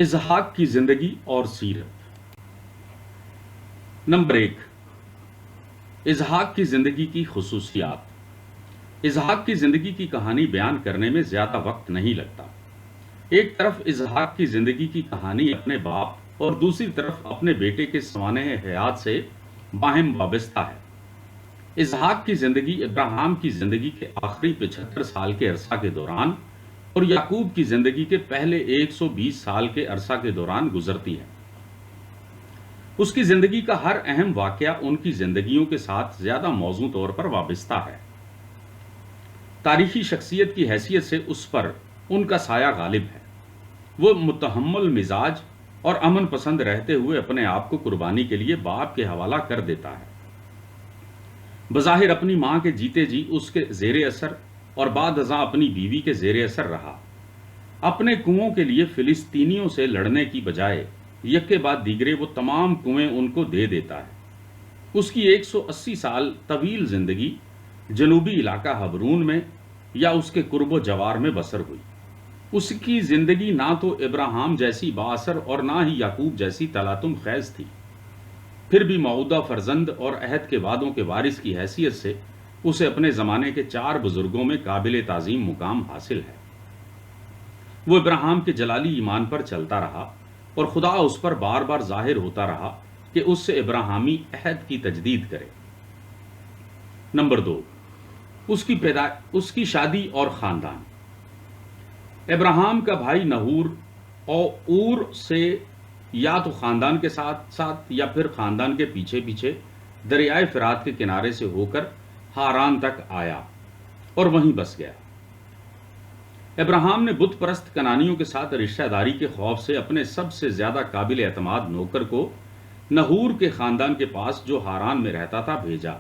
اسحاق کی زندگی اور سیرت۔ نمبر 1، اسحاق کی زندگی کی خصوصیات۔ اسحاق کی زندگی کی کہانی بیان کرنے میں زیادہ وقت نہیں لگتا۔ ایک طرف اسحاق کی زندگی کی کہانی اپنے باپ اور دوسری طرف اپنے بیٹے کے سوانح حیات سے باہم وابستہ ہے۔ اسحاق کی زندگی ابراہیم کی زندگی کے آخری 75 سال کے عرصہ کے دوران اور یعقوب کی زندگی کے پہلے 120 سال کے عرصہ کے دوران گزرتی ہے۔ اس کی زندگی کا ہر اہم واقعہ ان کی زندگیوں کے ساتھ زیادہ موزوں طور پر وابستہ ہے۔ تاریخی شخصیت کی حیثیت سے اس پر ان کا سایہ غالب ہے۔ وہ متحمل مزاج اور امن پسند رہتے ہوئے اپنے آپ کو قربانی کے لیے باپ کے حوالہ کر دیتا ہے۔ بظاہر اپنی ماں کے جیتے جی اس کے زیر اثر اور بعد ازاں اپنی بیوی کے زیر اثر رہا۔ اپنے کنووں کے لیے فلسطینیوں سے لڑنے کی بجائے یک کے بعد دیگرے وہ تمام کنویں ان کو دے دیتا ہے۔ اس کی 180 سال طویل زندگی جنوبی علاقہ حبرون میں یا اس کے قرب و جوار میں بسر ہوئی۔ اس کی زندگی نہ تو ابراہیم جیسی بااثر اور نہ ہی یعقوب جیسی تلاطم خیز تھی۔ پھر بھی موعودہ فرزند اور عہد کے وعدوں کے وارث کی حیثیت سے اسے اپنے زمانے کے 4 بزرگوں میں قابل تعظیم مقام حاصل ہے۔ وہ ابراہیم کے جلالی ایمان پر چلتا رہا اور خدا اس پر بار بار ظاہر ہوتا رہا کہ اس سے ابراہیمی عہد کی تجدید کرے۔ نمبر 2، اس کی شادی اور خاندان۔ ابراہیم کا بھائی نہور اور سے یا تو خاندان کے ساتھ ساتھ یا پھر خاندان کے پیچھے پیچھے دریائے فرات کے کنارے سے ہو کر ہاران تک آیا اور وہیں بس گیا۔ ابراہیم نے بت پرست کنانیوں کے ساتھ رشتہ داری کے خوف سے اپنے سب سے زیادہ قابل اعتماد نوکر کو نہور کے خاندان کے پاس جو ہاران میں رہتا تھا بھیجا۔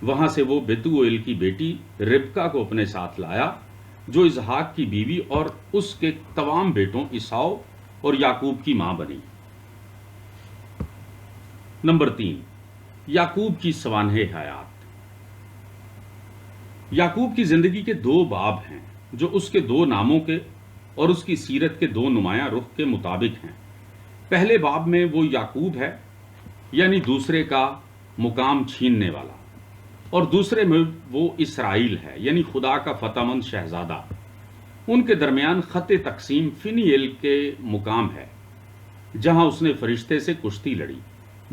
وہاں سے وہ بیتوئیل کی بیٹی ربکا کو اپنے ساتھ لایا جو اسحاق کی بیوی اور اس کے تمام بیٹوں عیساؤ اور یعقوب کی ماں بنی۔ نمبر 3، یعقوب کی سوانح حیات۔ یعقوب کی زندگی کے 2 باب ہیں جو اس کے 2 ناموں کے اور اس کی سیرت کے 2 نمایاں رخ کے مطابق ہیں۔ پہلے باب میں وہ یعقوب ہے یعنی دوسرے کا مقام چھیننے والا، اور دوسرے میں وہ اسرائیل ہے یعنی خدا کا فتح مند شہزادہ۔ ان کے درمیان خط تقسیم فنیل کے مقام ہے جہاں اس نے فرشتے سے کشتی لڑی،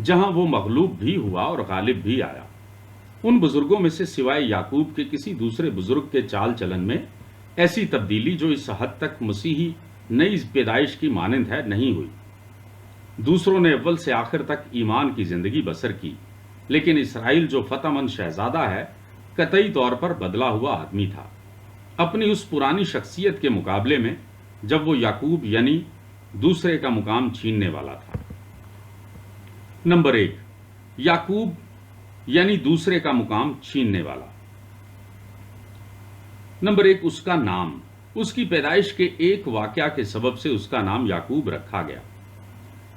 جہاں وہ مغلوب بھی ہوا اور غالب بھی آیا۔ ان بزرگوں میں سے سوائے یعقوب کے کسی دوسرے بزرگ کے چال چلن میں ایسی تبدیلی جو اس حد تک مسیحی نئی پیدائش کی مانند ہے نہیں ہوئی۔ دوسروں نے اول سے آخر تک ایمان کی زندگی بسر کی، لیکن اسرائیل جو فتح مند شہزادہ ہے قطعی طور پر بدلا ہوا آدمی تھا، اپنی اس پرانی شخصیت کے مقابلے میں جب وہ یعقوب یعنی دوسرے کا مقام چھیننے والا تھا۔ نمبر 1، یعقوب یعنی دوسرے کا مقام چھیننے والا۔ نمبر 1، اس کا نام۔ اس کی پیدائش کے ایک واقعہ کے سبب سے اس کا نام یعقوب رکھا گیا۔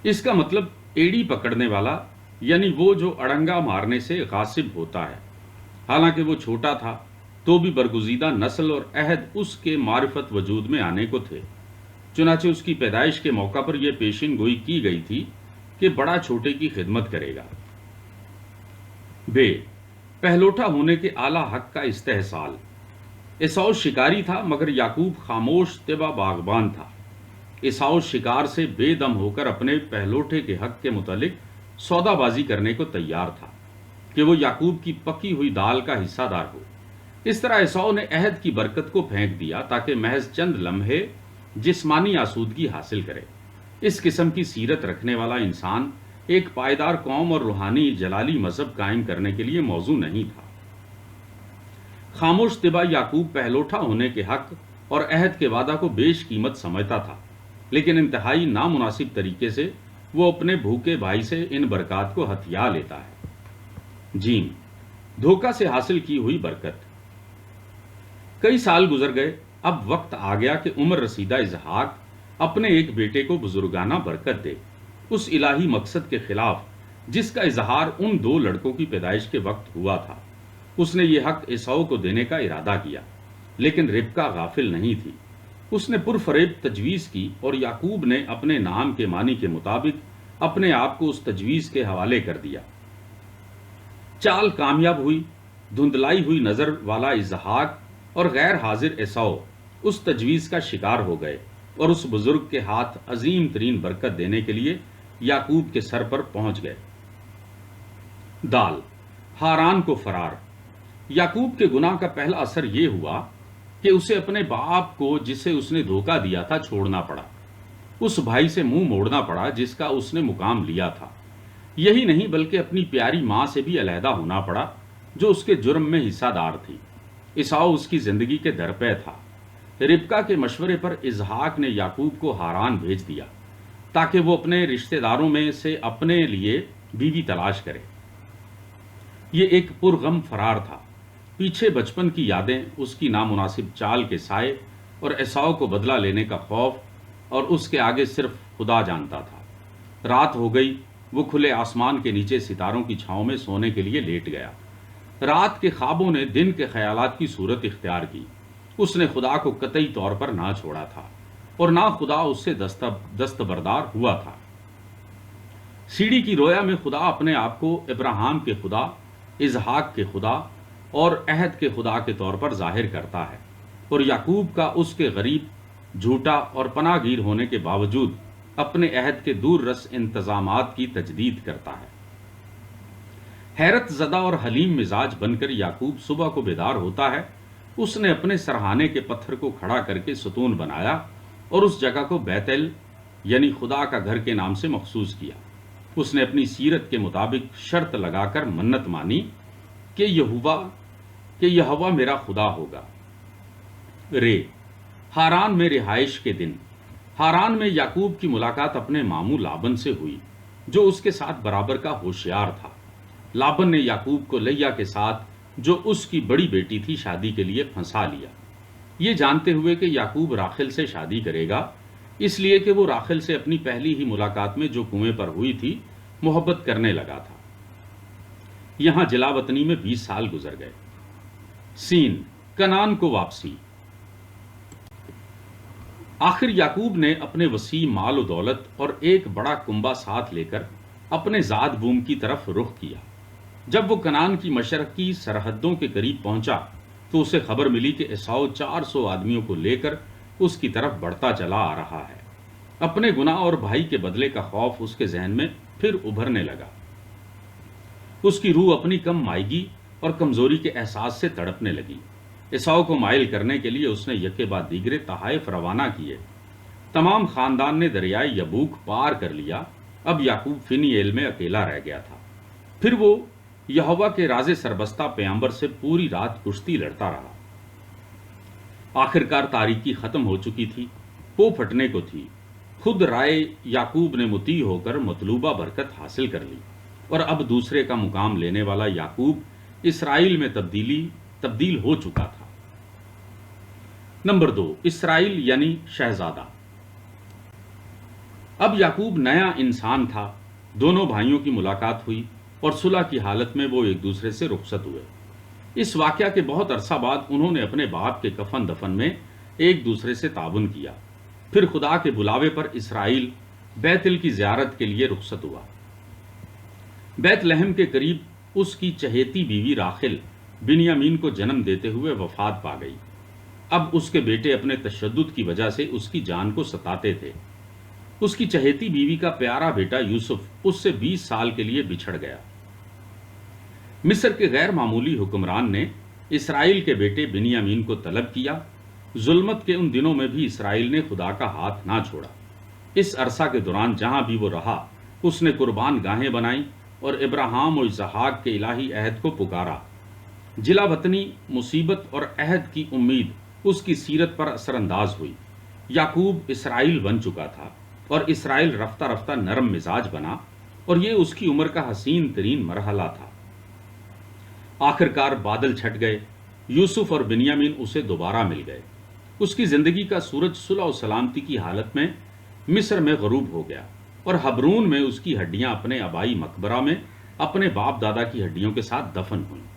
اس کا مطلب ایڑی پکڑنے والا یعنی وہ جو اڑنگا مارنے سے غاصب ہوتا ہے۔ حالانکہ وہ چھوٹا تھا تو بھی برگزیدہ نسل اور عہد اس کے معرفت وجود میں آنے کو تھے۔ چنانچہ اس کی پیدائش کے موقع پر یہ پیشین گوئی کی گئی تھی کہ بڑا چھوٹے کی خدمت کرے گا۔ پہلوٹا ہونے کے اعلیٰ حق کا استحصال۔ عیساؤ شکاری تھا مگر یعقوب خاموش طبع باغبان تھا۔ عیساؤ شکار سے بے دم ہو کر اپنے پہلوٹے کے حق کے متعلق سودا بازی کرنے کو تیار تھا کہ وہ یعقوب کی پکی ہوئی دال کا حصہ دار ہو۔ اس طرح عیساؤ نے عہد کی برکت کو پھینک دیا تاکہ محض چند لمحے جسمانی آسودگی حاصل کرے۔ اس قسم کی سیرت رکھنے والا انسان ایک پائیدار قوم اور روحانی جلالی مذہب قائم کرنے کے لیے موزوں نہیں تھا۔ خاموش طبع یعقوب پہلوٹا ہونے کے حق اور عہد کے وعدہ کو بیش قیمت سمجھتا تھا، لیکن انتہائی نامناسب طریقے سے وہ اپنے بھوکے بھائی سے ان برکات کو ہتھیا لیتا ہے۔ دھوکہ سے حاصل کی ہوئی برکت۔ کئی سال گزر گئے، اب وقت آ گیا کہ عمر رسیدہ اسحاق اپنے ایک بیٹے کو بزرگانہ برکت دے، اس الہی مقصد کے خلاف جس کا اظہار ان 2 لڑکوں کی پیدائش کے وقت ہوا تھا۔ اس نے یہ حق عیساؤ کو دینے کا ارادہ کیا، لیکن ربکا غافل نہیں تھی۔ اس نے پرفریب تجویز کی اور یعقوب نے اپنے نام کے معنی کے مطابق اپنے آپ کو اس تجویز کے حوالے کر دیا۔ چال کامیاب ہوئی۔ دھندلائی ہوئی نظر والا اسحاق اور غیر حاضر عیساؤ اس تجویز کا شکار ہو گئے اور اس بزرگ کے ہاتھ عظیم ترین برکت دینے کے لیے یعقوب کے سر پر پہنچ گئے۔ دال ہاران کو فرار۔ یعقوب کے گناہ کا پہلا اثر یہ ہوا کہ اسے اپنے باپ کو جسے اس نے دھوکہ دیا تھا چھوڑنا پڑا، اس بھائی سے منہ موڑنا پڑا جس کا اس نے مقام لیا تھا۔ یہی نہیں بلکہ اپنی پیاری ماں سے بھی علیحدہ ہونا پڑا جو اس کے جرم میں حصہ دار تھی۔ عیساؤ اس کی زندگی کے درپے تھا۔ ربکا کے مشورے پر اسحاق نے یعقوب کو ہاران بھیج دیا تاکہ وہ اپنے رشتہ داروں میں سے اپنے لیے بیوی تلاش کرے۔ یہ ایک پرغم فرار تھا۔ پیچھے بچپن کی یادیں، اس کی نامناسب چال کے سائے اور عیساؤ کو بدلہ لینے کا خوف، اور اس کے آگے صرف خدا جانتا تھا۔ رات ہو گئی۔ وہ کھلے آسمان کے نیچے ستاروں کی چھاؤں میں سونے کے لیے لیٹ گیا۔ رات کے خوابوں نے دن کے خیالات کی صورت اختیار کی۔ اس نے خدا کو قطعی طور پر نہ چھوڑا تھا اور نہ خدا اس سے دستبردار ہوا تھا۔ سیڑھی کی رویا میں خدا اپنے آپ کو ابراہیم کے خدا، اسحاق کے خدا اور عہد کے خدا کے طور پر ظاہر کرتا ہے، اور یعقوب کا اس کے غریب، جھوٹا اور پناہ گیر ہونے کے باوجود اپنے عہد کے دور رس انتظامات کی تجدید کرتا ہے۔ حیرت زدہ اور حلیم مزاج بن کر یعقوب صبح کو بیدار ہوتا ہے۔ اس نے اپنے سرہانے کے پتھر کو کھڑا کر کے ستون بنایا اور اس جگہ کو بیتل یعنی خدا کا گھر کے نام سے مخصوص کیا۔ اس نے اپنی سیرت کے مطابق شرط لگا کر منت مانی کہ یہوہ میرا خدا ہوگا۔ ہاران میں رہائش کے دن۔ ہاران میں یعقوب کی ملاقات اپنے ماموں لابن سے ہوئی جو اس کے ساتھ برابر کا ہوشیار تھا۔ لابن نے یعقوب کو لیا کے ساتھ جو اس کی بڑی بیٹی تھی شادی کے لیے پھنسا لیا، یہ جانتے ہوئے کہ یعقوب راخل سے شادی کرے گا، اس لیے کہ وہ راخل سے اپنی پہلی ہی ملاقات میں جو کنویں پر ہوئی تھی محبت کرنے لگا تھا۔ یہاں جلا وطنی میں 20 سال گزر گئے۔ سین کنعان کو واپسی۔ آخر یعقوب نے اپنے وسیع مال و دولت اور ایک بڑا کنبہ ساتھ لے کر اپنے ذات بوم کی طرف رخ کیا۔ جب وہ کنعان کی مشرقی سرحدوں کے قریب پہنچا تو اسے خبر ملی کہ عیساؤ 400 آدمیوں کو لے کر اس کی طرف بڑھتا چلا آ رہا ہے۔ اپنے گناہ اور بھائی کے بدلے کا خوف اس کے ذہن میں پھر ابھرنے لگا۔ اس کی روح اپنی کم مائیگی اور کمزوری کے احساس سے تڑپنے لگی۔ عیساؤ کو مائل کرنے کے لیے اس نے یکے بعد دیگرے تحائف روانہ کیے۔ تمام خاندان نے دریائے یبوک پار کر لیا۔ اب یعقوب فنی ایل میں اکیلا رہ گیا تھا۔ پھر وہ یہوہ کے راز سربستہ پیامبر سے پوری رات کشتی لڑتا رہا۔ آخرکار تاریکی ختم ہو چکی تھی، پو پھٹنے کو تھی۔ خود رائے یعقوب نے مطیع ہو کر مطلوبہ برکت حاصل کر لی، اور اب دوسرے کا مقام لینے والا یعقوب اسرائیل میں تبدیل ہو چکا تھا۔ نمبر 2، اسرائیل یعنی شہزادہ۔ اب یعقوب نیا انسان تھا۔ دونوں بھائیوں کی ملاقات ہوئی اور صلح کی حالت میں وہ ایک دوسرے سے رخصت ہوئے۔ اس واقعہ کے بہت عرصہ بعد انہوں نے اپنے باپ کے کفن دفن میں ایک دوسرے سے تعاون کیا۔ پھر خدا کے بلاوے پر اسرائیل بیتل کی زیارت کے لیے رخصت ہوا۔ بیت لحم کے قریب اس کی چہیتی بیوی راخل بنیامین کو جنم دیتے ہوئے وفات پا گئی۔ اب اس کے بیٹے اپنے تشدد کی وجہ سے اس کی جان کو ستاتے تھے۔ اس کی چہیتی بیوی کا پیارا بیٹا یوسف اس سے 20 سال کے لیے بچھڑ گیا۔ مصر کے غیر معمولی حکمران نے اسرائیل کے بیٹے بنیامین کو طلب کیا۔ ظلمت کے ان دنوں میں بھی اسرائیل نے خدا کا ہاتھ نہ چھوڑا۔ اس عرصہ کے دوران جہاں بھی وہ رہا، اس نے قربان گاہیں بنائیں اور ابراہیم و اسحاق کے الہی عہد کو پکارا۔ جلا وطنی، مصیبت اور عہد کی امید اس کی سیرت پر اثر انداز ہوئی۔ یعقوب اسرائیل بن چکا تھا اور اسرائیل رفتہ رفتہ نرم مزاج بنا، اور یہ اس کی عمر کا حسین ترین مرحلہ تھا۔ آخرکار بادل چھٹ گئے۔ یوسف اور بنیامین اسے دوبارہ مل گئے۔ اس کی زندگی کا سورج صلح و سلامتی کی حالت میں مصر میں غروب ہو گیا، اور حبرون میں اس کی ہڈیاں اپنے آبائی مقبرہ میں اپنے باپ دادا کی ہڈیوں کے ساتھ دفن ہوئیں۔